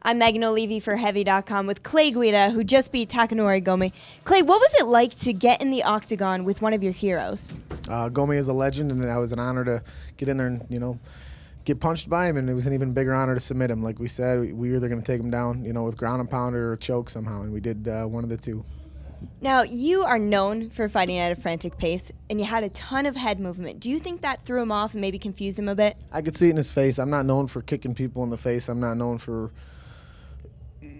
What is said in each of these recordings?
I'm Megan O'Leary for Heavy.com with Clay Guida, who just beat Takanori Gomi. Clay, what was it like to get in the octagon with one of your heroes? Gomi is a legend, and it was an honor to get in there and, get punched by him, and it was an even bigger honor to submit him. Like we said, we were either going to take him down, with ground and pound or choke somehow, and we did one of the two. Now, you are known for fighting at a frantic pace, and you had a ton of head movement. Do you think that threw him off and maybe confused him a bit? I could see it in his face. I'm not known for kicking people in the face. I'm not known for,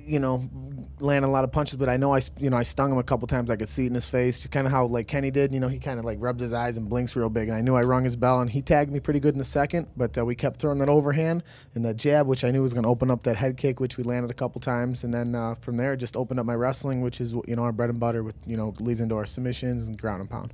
landing a lot of punches, but I know I stung him a couple times. I could see it in his face, kind of how like Kenny did. He kind of like rubs his eyes and blinks real big, and I knew I rung his bell, and he tagged me pretty good in the second, but we kept throwing that overhand and that jab, which I knew was going to open up that head kick, which we landed a couple times, and then from there just opened up my wrestling, which is our bread and butter, with leads into our submissions and ground and pound.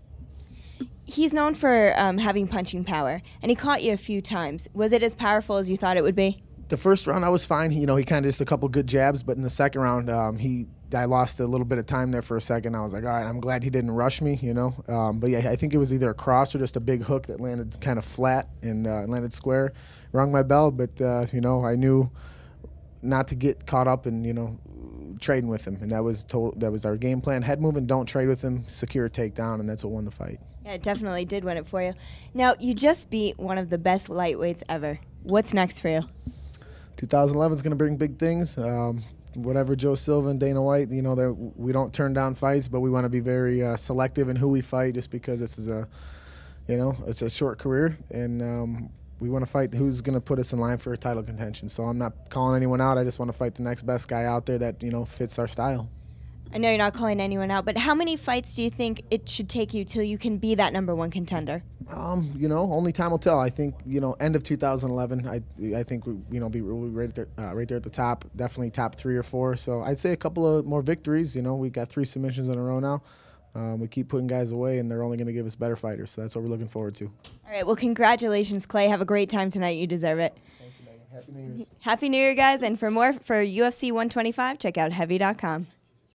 He's known for having punching power, and he caught you a few times. Was it as powerful as you thought it would be? The first round I was fine. He kind of just a couple good jabs, but in the second round, I lost a little bit of time there for a second. I was like, all right, I'm glad he didn't rush me, But yeah, I think it was either a cross or just a big hook that landed kind of flat and landed square. Rung my bell, but I knew not to get caught up in trading with him, and that was our game plan. Head movement, don't trade with him, secure a takedown, and that's what won the fight. Yeah, it definitely did win it for you. Now, you just beat one of the best lightweights ever. What's next for you? 2011 is going to bring big things. Whatever Joe Silva and Dana White, we don't turn down fights, but we want to be very selective in who we fight, just because this is it's a short career, and we want to fight who's going to put us in line for a title contention. So I'm not calling anyone out. I just want to fight the next best guy out there that fits our style. I know you're not calling anyone out, but how many fights do you think it should take you till you can be that #1 contender? Only time will tell. I think, end of 2011, I think we'll be right there at the top, definitely top 3 or 4. So I'd say a couple of more victories. We got 3 submissions in a row now. We keep putting guys away, and they're only going to give us better fighters. So that's what we're looking forward to. All right. Well, congratulations, Clay. Have a great time tonight. You deserve it. Thank you, Megan. Happy New Year's. Happy New Year, guys. And for more for UFC 125, check out Heavy.com.